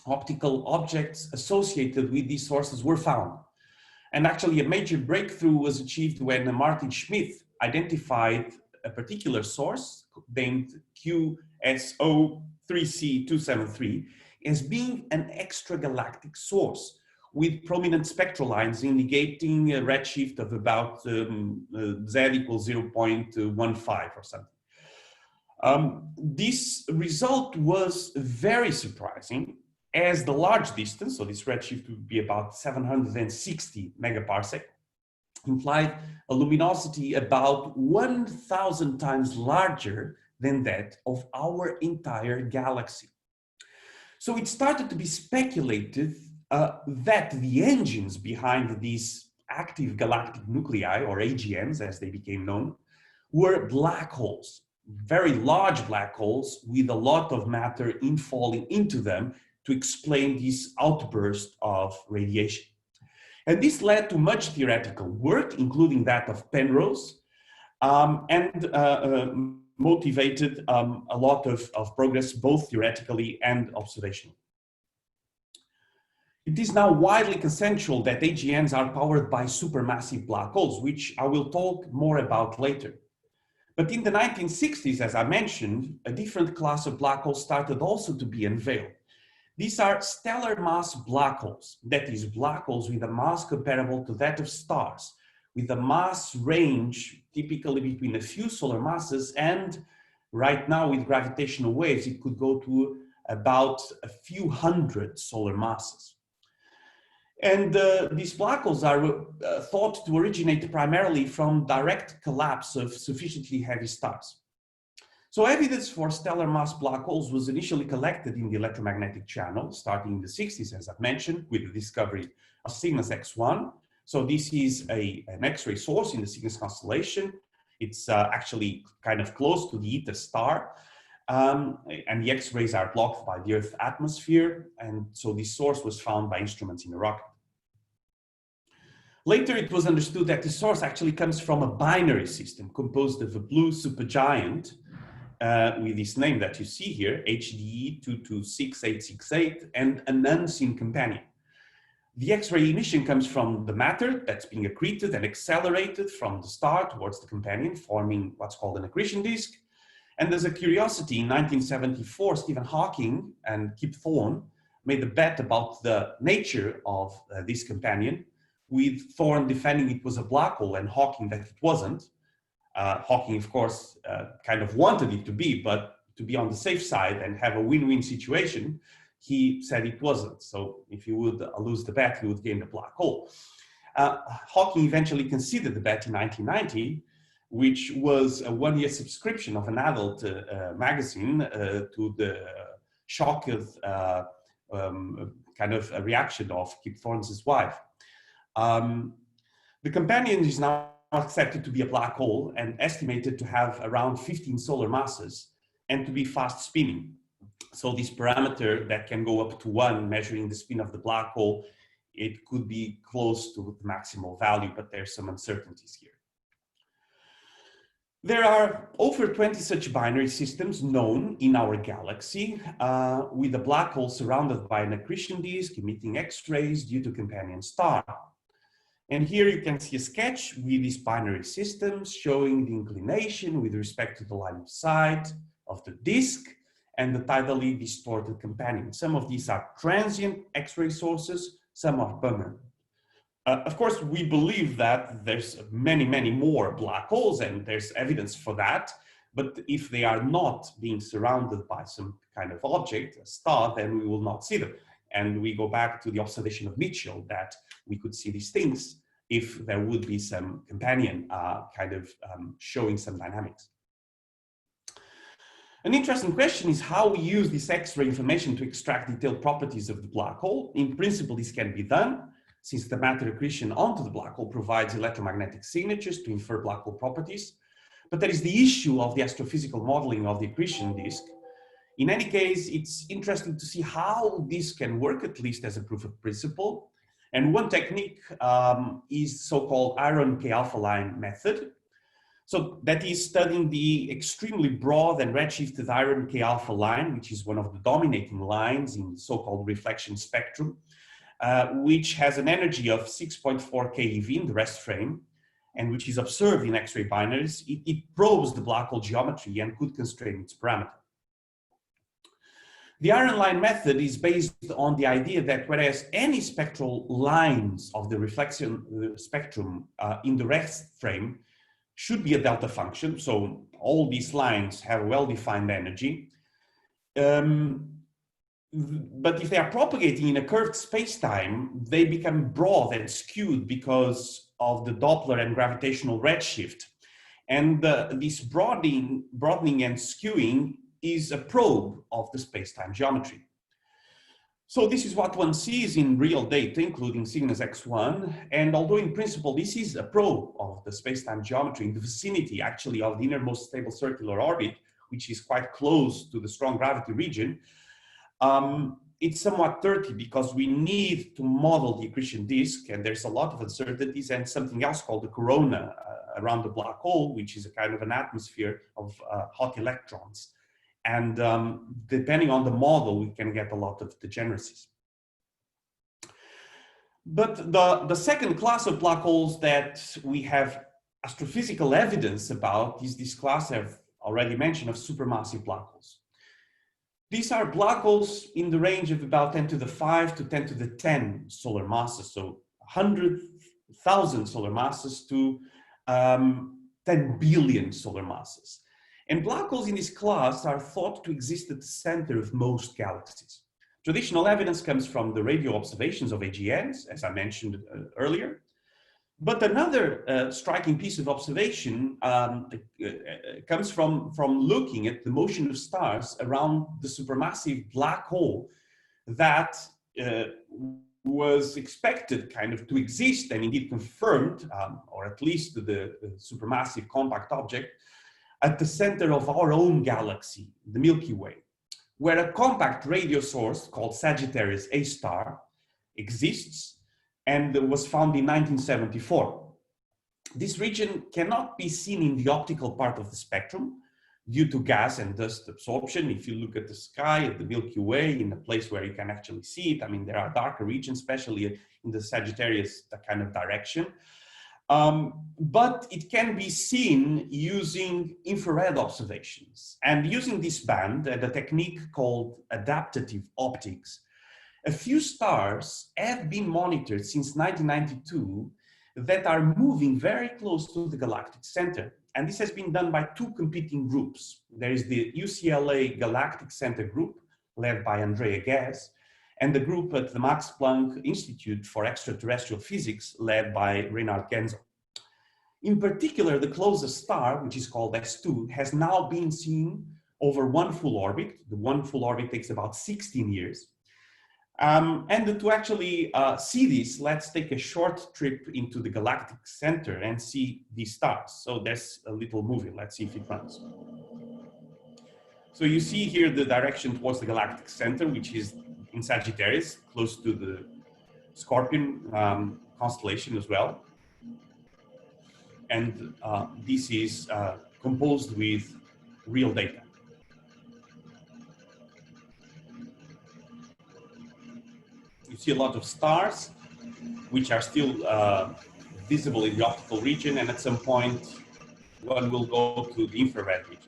optical objects associated with these sources were found. And actually a major breakthrough was achieved when Martin Schmidt identified a particular source named QSO3C273 as being an extragalactic source, with prominent spectral lines indicating a redshift of about Z equals 0.15 or something. This result was very surprising, as the large distance, so this redshift would be about 760 megaparsec, implied a luminosity about 1,000 times larger than that of our entire galaxy. So it started to be speculated that the engines behind these active galactic nuclei, or AGNs as they became known, were black holes, very large black holes with a lot of matter infalling into them to explain this outburst of radiation. And this led to much theoretical work, including that of Penrose, and motivated a lot of progress, both theoretically and observationally. It is now widely consensual that AGNs are powered by supermassive black holes, which I will talk more about later. But in the 1960s, as I mentioned, a different class of black holes started also to be unveiled. These are stellar mass black holes, that is, black holes with a mass comparable to that of stars, with a mass range typically between a few solar masses, and right now with gravitational waves, it could go to about a few hundred solar masses. And these black holes are thought to originate primarily from direct collapse of sufficiently heavy stars. So evidence for stellar mass black holes was initially collected in the electromagnetic channel, starting in the 60s, as I've mentioned, with the discovery of Cygnus X-1. So this is an X-ray source in the Cygnus constellation. It's actually kind of close to the Eta star. And the X-rays are blocked by the Earth's atmosphere. And so this source was found by instruments in a rocket. Later, it was understood that the source actually comes from a binary system composed of a blue supergiant with this name that you see here, HDE 226868, and an unseen companion. The X-ray emission comes from the matter that's being accreted and accelerated from the star towards the companion, forming what's called an accretion disk. And as a curiosity, in 1974, Stephen Hawking and Kip Thorne made a bet about the nature of this companion, with Thorne defending it was a black hole and Hawking that it wasn't. Hawking, of course, kind of wanted it to be, but to be on the safe side and have a win-win situation, he said it wasn't. So if you would lose the bet, he would gain the black hole. Hawking eventually conceded the bet in 1990, which was a one-year subscription of an adult magazine to the shock of kind of a reaction of Kip Thorne's wife. The companion is now accepted to be a black hole and estimated to have around 15 solar masses and to be fast spinning. So this parameter that can go up to 1, measuring the spin of the black hole, it could be close to the maximal value, but there's some uncertainties here. There are over 20 such binary systems known in our galaxy, with a black hole surrounded by an accretion disk emitting X-rays due to companion star. And here you can see a sketch with these binary systems showing the inclination with respect to the line of sight of the disk and the tidally distorted companion. Some of these are transient X-ray sources, some are permanent. Of course, we believe that there's many, many more black holes, and there's evidence for that. But if they are not being surrounded by some kind of object, a star, then we will not see them. And we go back to the observation of Mitchell that we could see these things if there would be some companion showing some dynamics. An interesting question is how we use this X-ray information to extract detailed properties of the black hole. In principle, this can be done, since the matter accretion onto the black hole provides electromagnetic signatures to infer black hole properties. But there is the issue of the astrophysical modeling of the accretion disk. In any case, it's interesting to see how this can work, at least as a proof of principle. And one technique is so-called iron K-alpha line method. So that is studying the extremely broad and redshifted iron K-alpha line, which is one of the dominating lines in the so-called reflection spectrum, which has an energy of 6.4 keV in the rest frame, and which is observed in X-ray binaries. It probes the black hole geometry and could constrain its parameter. The iron line method is based on the idea that whereas any spectral lines of the reflection spectrum in the rest frame should be a delta function, so all these lines have a well-defined energy, but if they are propagating in a curved spacetime, they become broad and skewed because of the Doppler and gravitational redshift. And this broadening and skewing is a probe of the space-time geometry. So this is what one sees in real data, including Cygnus X-1. And although in principle, this is a probe of the space-time geometry in the vicinity actually of the innermost stable circular orbit, which is quite close to the strong gravity region, it's somewhat dirty because we need to model the accretion disk, and there's a lot of uncertainties, and something else called the corona around the black hole, which is a kind of an atmosphere of hot electrons. And depending on the model, we can get a lot of degeneracies. But the second class of black holes that we have astrophysical evidence about is this class I've already mentioned of supermassive black holes. These are black holes in the range of about 10 to the 5 to 10 to the 10 solar masses, so 100,000 solar masses to 10 billion solar masses. And black holes in this class are thought to exist at the center of most galaxies. Traditional evidence comes from the radio observations of AGNs, as I mentioned earlier. But another striking piece of observation comes from looking at the motion of stars around the supermassive black hole that was expected kind of to exist and indeed confirmed, or at least the supermassive compact object, at the center of our own galaxy, the Milky Way, where a compact radio source called Sagittarius A star exists and was found in 1974. This region cannot be seen in the optical part of the spectrum due to gas and dust absorption. If you look at the sky, at the Milky Way, in a place where you can actually see it, I mean, there are darker regions, especially in the Sagittarius kind of direction. But it can be seen using infrared observations. And using this band and a technique called adaptive optics, a few stars have been monitored since 1992 that are moving very close to the galactic center. And this has been done by two competing groups. There is the UCLA Galactic Center group, led by Andrea Ghez, and the group at the Max Planck Institute for Extraterrestrial Physics, led by Reinhard Genzel. In particular, the closest star, which is called S2, has now been seen over one full orbit. The one full orbit takes about 16 years. And to actually see this, let's take a short trip into the galactic center and see these stars. So there's a little movie. Let's see if it runs. So you see here the direction towards the galactic center, which is in Sagittarius, close to the Scorpion constellation as well. And this is composed with real data. You see a lot of stars, which are still visible in the optical region, and at some point, one will go to the infrared region.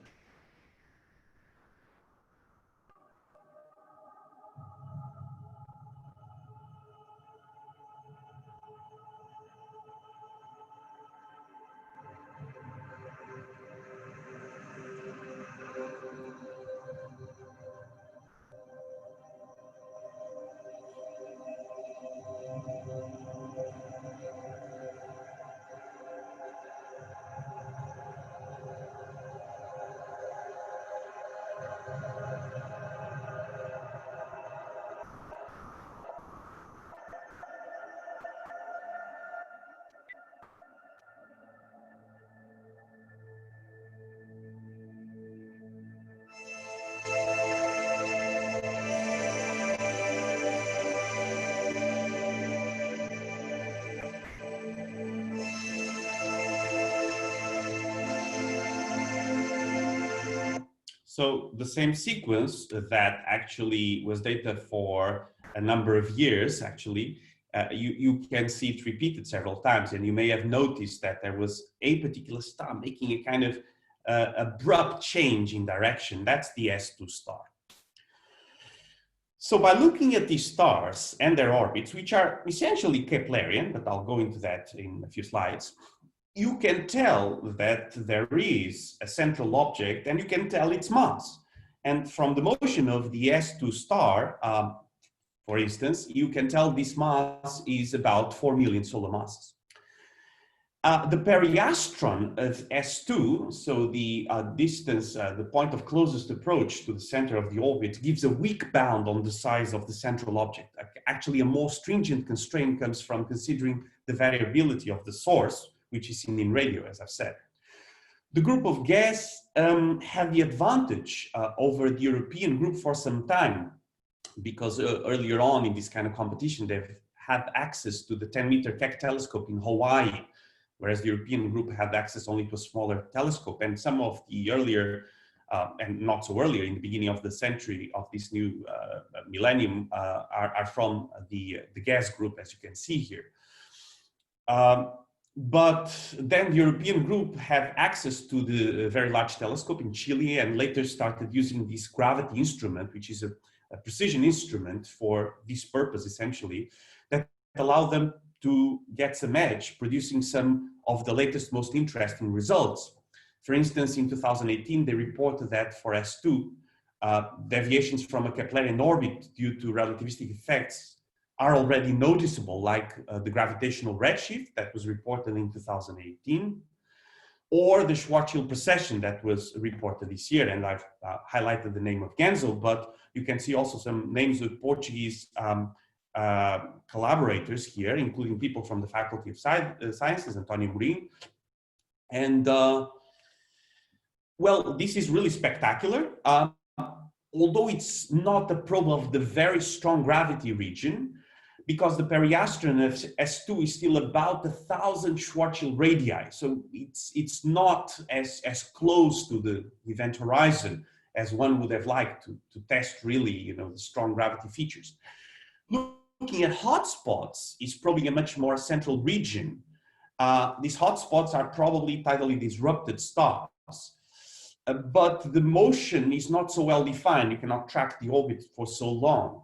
So the same sequence that actually was data for a number of years, actually, you can see it repeated several times, and you may have noticed that there was a particular star making a kind of abrupt change in direction. That's the S2 star. So by looking at these stars and their orbits, which are essentially Keplerian, but I'll go into that in a few slides, you can tell that there is a central object and you can tell its mass. And from the motion of the S2 star, for instance, you can tell this mass is about 4 million solar masses. The periastron of S2, so the distance, the point of closest approach to the center of the orbit, gives a weak bound on the size of the central object. Actually, a more stringent constraint comes from considering the variability of the source, which is seen in radio, as I've said. The group of gas had the advantage over the European group for some time, because earlier on in this kind of competition, they've had access to the 10-meter Keck telescope in Hawaii, whereas the European group had access only to a smaller telescope. And some of the earlier, and not so earlier, in the beginning of the century of this new millennium, are from the gas group, as you can see here. But then the European group had access to the Very Large Telescope in Chile, and later started using this gravity instrument, which is a precision instrument for this purpose, essentially, that allowed them to get some edge, producing some of the latest, most interesting results. For instance, in 2018, they reported that for S2, deviations from a Keplerian orbit due to relativistic effects are already noticeable, like the gravitational redshift that was reported in 2018, or the Schwarzschild precession that was reported this year. And I've highlighted the name of Genzel, but you can see also some names of Portuguese collaborators here, including people from the Faculty of Sciences, António Mourinho. And well, this is really spectacular. Although it's not a problem of the very strong gravity region, because the periastron of S2 is still about 1,000 Schwarzschild radii. So it's not as close to the event horizon as one would have liked to test really, you know, the strong gravity features. Looking at hotspots is probably a much more central region. These hotspots are probably tidally disrupted stars, but the motion is not so well defined. You cannot track the orbit for so long.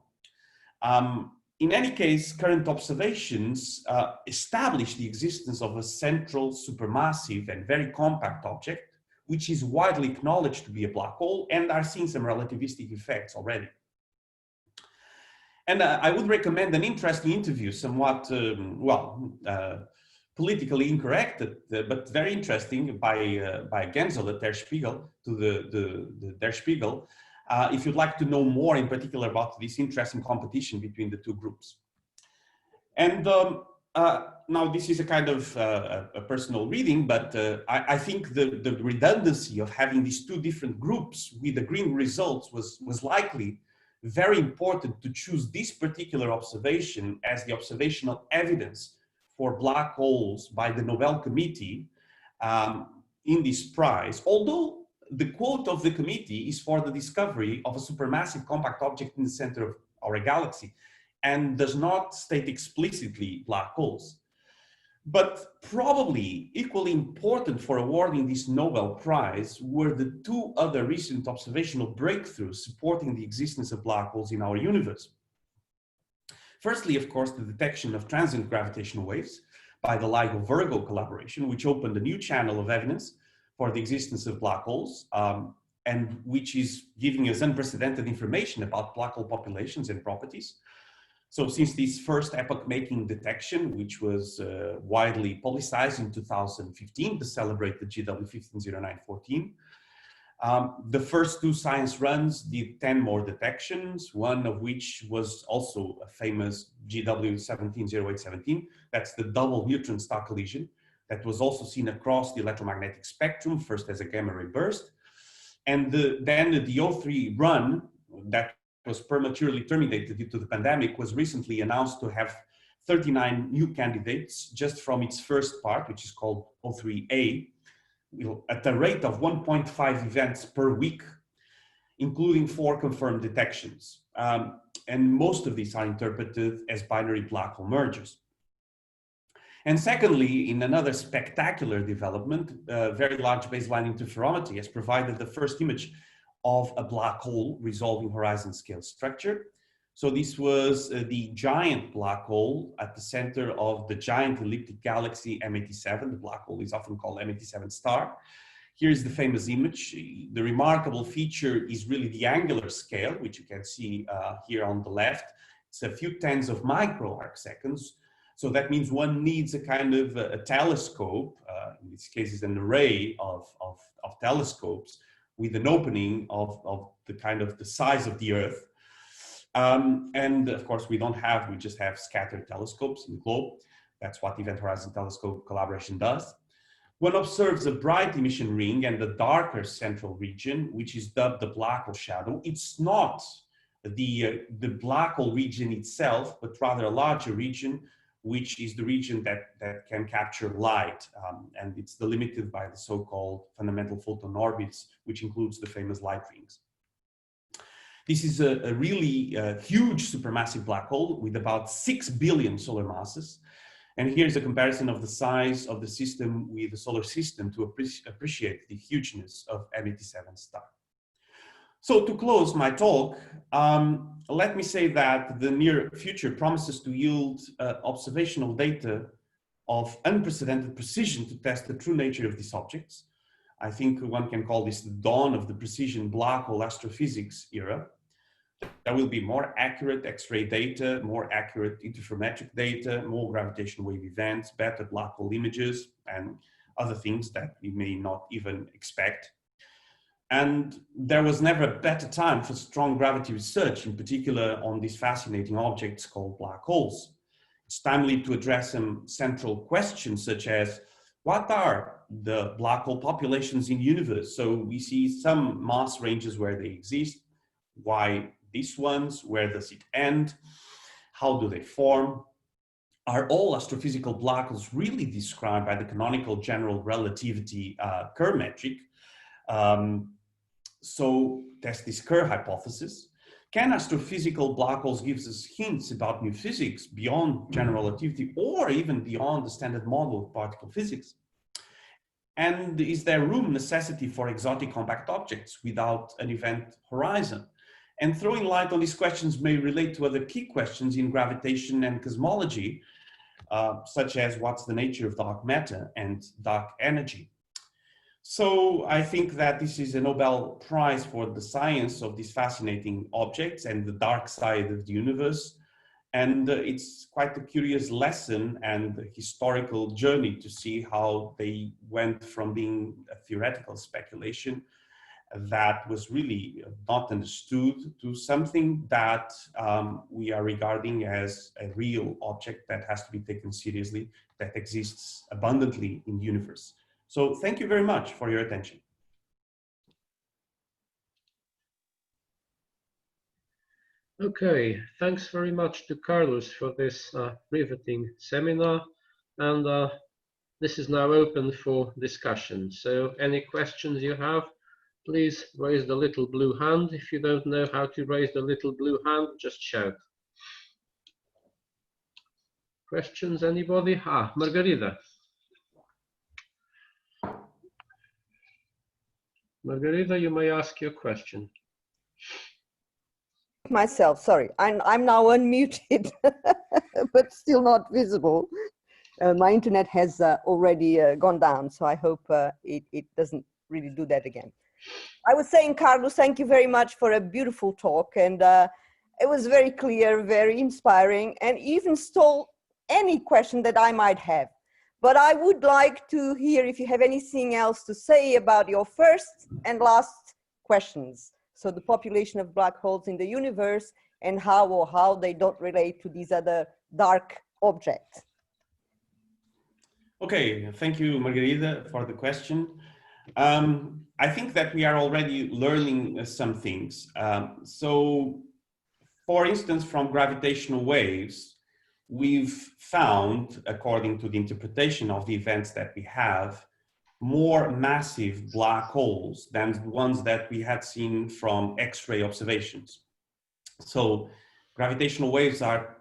In any case, current observations establish the existence of a central supermassive and very compact object, which is widely acknowledged to be a black hole, and are seeing some relativistic effects already. And I would recommend an interesting interview, somewhat, politically incorrect, but very interesting, by Genzel at Der Spiegel, to the Der Spiegel, if you'd like to know more in particular about this interesting competition between the two groups. And now this is a kind of a personal reading, but I think the redundancy of having these two different groups with agreeing results was likely very important to choose this particular observation as the observational evidence for black holes by the Nobel Committee in this prize, although the quote of the committee is for the discovery of a supermassive compact object in the center of our galaxy and does not state explicitly black holes. But probably equally important for awarding this Nobel Prize were the two other recent observational breakthroughs supporting the existence of black holes in our universe. Firstly, of course, the detection of transient gravitational waves by the LIGO-Virgo collaboration, which opened a new channel of evidence for the existence of black holes, and which is giving us unprecedented information about black hole populations and properties. So since this first epoch-making detection, which was widely publicized in 2015 to celebrate the GW 150914, the first two science runs did 10 more detections, one of which was also a famous GW 170817. That's the double neutron star collision that was also seen across the electromagnetic spectrum, first as a gamma ray burst. And then the O3 run that was prematurely terminated due to the pandemic was recently announced to have 39 new candidates just from its first part, which is called O3A, at a rate of 1.5 events per week, including 4 confirmed detections. And most of these are interpreted as binary black hole mergers. And secondly, in another spectacular development, Very Large Baseline Interferometry has provided the first image of a black hole resolving horizon scale structure. So this was the giant black hole at the center of the giant elliptic galaxy M87. The black hole is often called M87 star. Here's the famous image. The remarkable feature is really the angular scale, which you can see here on the left. It's a few tens of micro arc seconds. So that means one needs a kind of a telescope, in this case is an array of telescopes with an opening of the kind of the size of the Earth. And of course we just have scattered telescopes in the globe. That's what Event Horizon Telescope collaboration does. One observes a bright emission ring and a darker central region, which is dubbed the black hole shadow. It's not the black hole region itself, but rather a larger region, which is the region that can capture light. And it's delimited by the so-called fundamental photon orbits, which includes the famous light rings. This is a really huge supermassive black hole with about 6 billion solar masses. And here's a comparison of the size of the system with the solar system to appreciate the hugeness of M87 star. So to close my talk, let me say that the near future promises to yield observational data of unprecedented precision to test the true nature of these objects. I think one can call this the dawn of the precision black hole astrophysics era. There will be more accurate X-ray data, more accurate interferometric data, more gravitational wave events, better black hole images, and other things that we may not even expect. And there was never a better time for strong gravity research, in particular on these fascinating objects called black holes. It's timely to address some central questions such as, what are the black hole populations in the universe? So we see some mass ranges where they exist. Why these ones? Where does it end? How do they form? Are all astrophysical black holes really described by the canonical general relativity Kerr metric? So test this Kerr hypothesis. Can astrophysical black holes give us hints about new physics beyond general relativity or even beyond the standard model of particle physics? And is there room, necessity for exotic compact objects without an event horizon? And throwing light on these questions may relate to other key questions in gravitation and cosmology, such as what's the nature of dark matter and dark energy. So I think that this is a Nobel Prize for the science of these fascinating objects and the dark side of the universe. And it's quite a curious lesson and a historical journey to see how they went from being a theoretical speculation that was really not understood to something that we are regarding as a real object that has to be taken seriously, that exists abundantly in the universe. So thank you very much for your attention. Okay, thanks very much to Carlos for this riveting seminar. And this is now open for discussion. So any questions you have, please raise the little blue hand. If you don't know how to raise the little blue hand, just shout. Questions, anybody? Margarida. Margarida, you may ask your question. Myself, sorry, I'm now unmuted, but still not visible. My internet has already gone down, so I hope it doesn't really do that again. I was saying, Carlos, thank you very much for a beautiful talk, and it was very clear, very inspiring, and even stole any question that I might have. But I would like to hear if you have anything else to say about your first and last questions. So the population of black holes in the universe and how they don't relate to these other dark objects. Okay, thank you, Margarida, for the question. I think that we are already learning some things. So, for instance, from gravitational waves, we've found, according to the interpretation of the events that we have, more massive black holes than the ones that we had seen from X-ray observations. So gravitational waves are,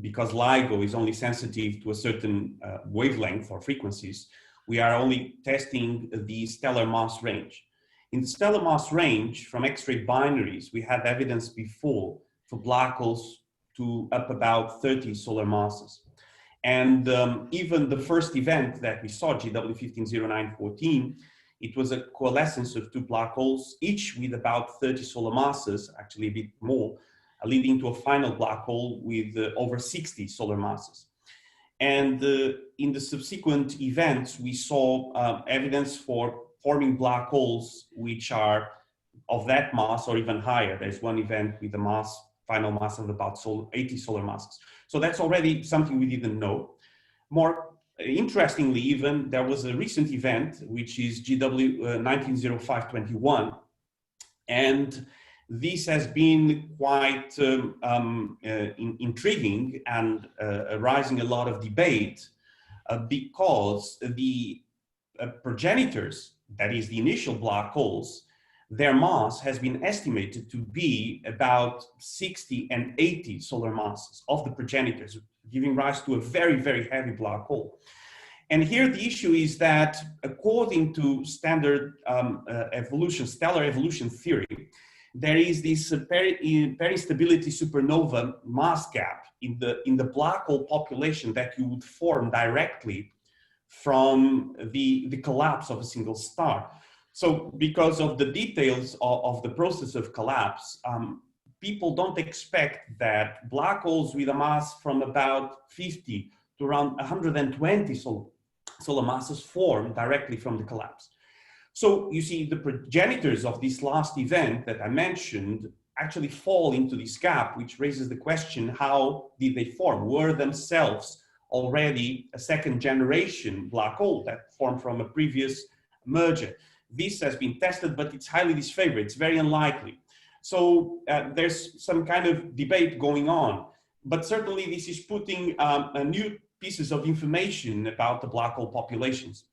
because LIGO is only sensitive to a certain wavelength or frequencies, we are only testing the stellar mass range. In the stellar mass range from X-ray binaries, we had evidence before for black holes to up about 30 solar masses. And even the first event that we saw, GW150914, it was a coalescence of two black holes, each with about 30 solar masses, actually a bit more, leading to a final black hole with over 60 solar masses. And in the subsequent events, we saw evidence for forming black holes which are of that mass or even higher. There's one event with a final mass of about 80 solar masses. So that's already something we didn't know. More interestingly, even, there was a recent event, which is GW 190521, and this has been quite intriguing and arising a lot of debate because the progenitors, that is the initial black holes, their mass has been estimated to be about 60 and 80 solar masses of the progenitors, giving rise to a very, very heavy black hole. And here the issue is that according to standard stellar evolution theory, there is this peristability supernova mass gap in the black hole population that you would form directly from the collapse of a single star. So because of the details of the process of collapse, people don't expect that black holes with a mass from about 50 to around 120 solar masses form directly from the collapse. So you see, the progenitors of this last event that I mentioned actually fall into this gap, which raises the question, how did they form? Were themselves already a second generation black hole that formed from a previous merger? This has been tested, but it's highly disfavored. It's very unlikely. So there's some kind of debate going on, but certainly this is putting new pieces of information about the black hole populations.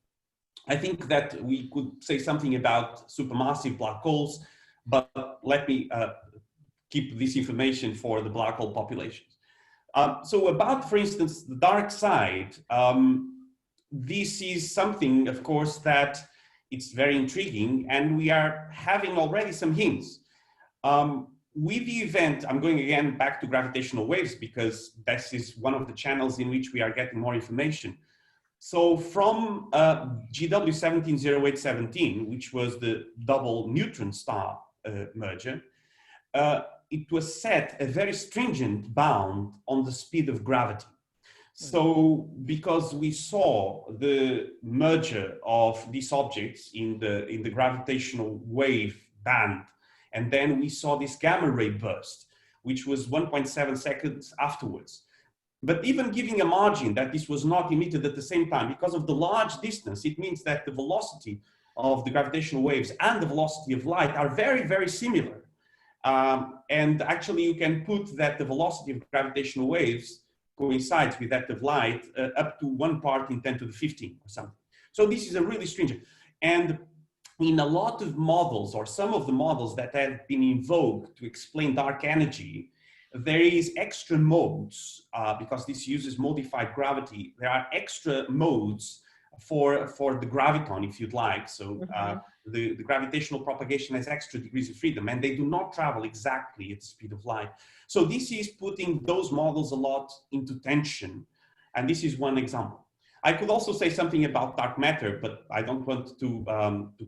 I think that we could say something about supermassive black holes, but let me keep this information for the black hole populations. So about, for instance, the dark side, this is something, of course, that it's very intriguing, and we are having already some hints. With the event, I'm going again back to gravitational waves because this is one of the channels in which we are getting more information. So from GW 170817, which was the double neutron star merger, it was set a very stringent bound on the speed of gravity. So because we saw the merger of these objects in the gravitational wave band, and then we saw this gamma ray burst, which was 1.7 seconds afterwards. But even giving a margin that this was not emitted at the same time, because of the large distance, it means that the velocity of the gravitational waves and the velocity of light are very, very similar. And actually you can put that the velocity of gravitational waves coincides with that of light up to 1 part in 10 to the 15 or something. So this is a really stringent. And in a lot of models, or some of the models that have been invoked to explain dark energy, there is extra modes, because this uses modified gravity. There are extra modes for the graviton, if you'd like. So the gravitational propagation has extra degrees of freedom, and they do not travel exactly at the speed of light. So this is putting those models a lot into tension. And this is one example. I could also say something about dark matter, but I don't want to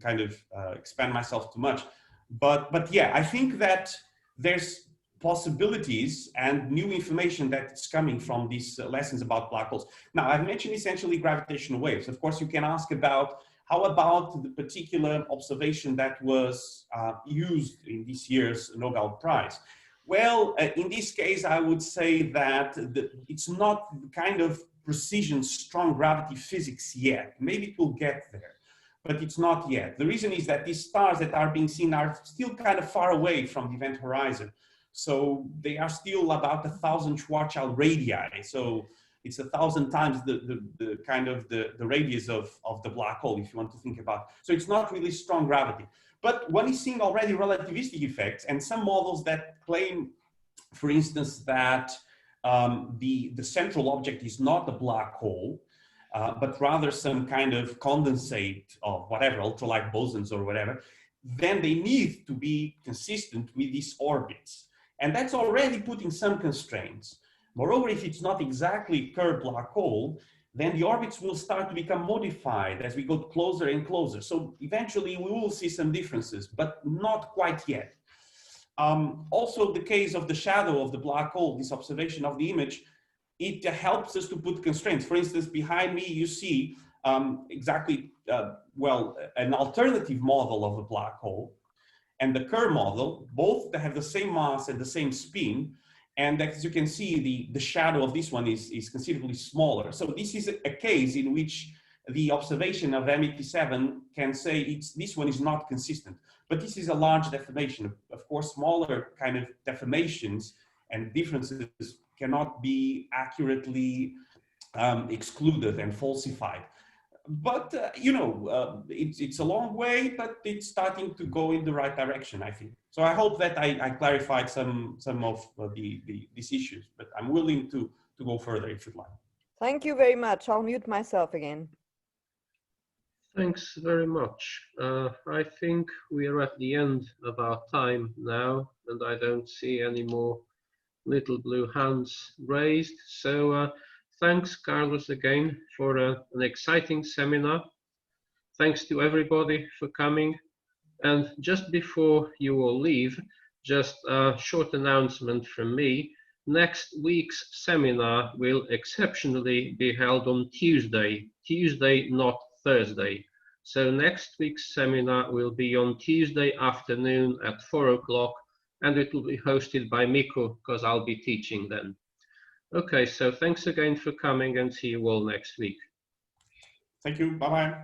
kind of expand myself too much. But yeah, I think that there's possibilities and new information that's coming from these lessons about black holes. Now, I've mentioned essentially gravitational waves. Of course, you can ask about, how about the particular observation that was used in this year's Nobel Prize? Well, in this case, I would say that it's not the kind of precision, strong gravity physics yet. Maybe it will get there, but it's not yet. The reason is that these stars that are being seen are still kind of far away from the event horizon. So they are still about 1,000 Schwarzschild radii. So it's 1,000 times the kind of the radius of the black hole, if you want to think about it. So it's not really strong gravity. But one is seeing already relativistic effects, and some models that claim, for instance, that the central object is not a black hole, but rather some kind of condensate of whatever, ultralight bosons or whatever, then they need to be consistent with these orbits. And that's already putting some constraints. Moreover, if it's not exactly curved black hole, then the orbits will start to become modified as we go closer and closer. So eventually we will see some differences, but not quite yet. Also, the case of the shadow of the black hole, this observation of the image, it helps us to put constraints. For instance, behind me, you see well, an alternative model of a black hole and the Kerr model, both have the same mass and the same spin. And as you can see, the shadow of this one is considerably smaller. So this is a case in which the observation of M87 can say this one is not consistent. But this is a large deformation. Of course, smaller kind of deformations and differences cannot be accurately excluded and falsified. But, it's a long way, but it's starting to go in the right direction, I think. So I hope that I clarified some of these issues, but I'm willing to go further if you'd like. Thank you very much. I'll mute myself again. Thanks very much. I think we are at the end of our time now, and I don't see any more little blue hands raised. So thanks, Carlos, again for an exciting seminar. Thanks to everybody for coming. And just before you all leave, just a short announcement from me. Next week's seminar will exceptionally be held on Tuesday, not Thursday. So next week's seminar will be on Tuesday afternoon at 4 o'clock, and it will be hosted by Mikko, because I'll be teaching then. Okay, so thanks again for coming, and see you all next week. Thank you. Bye-bye.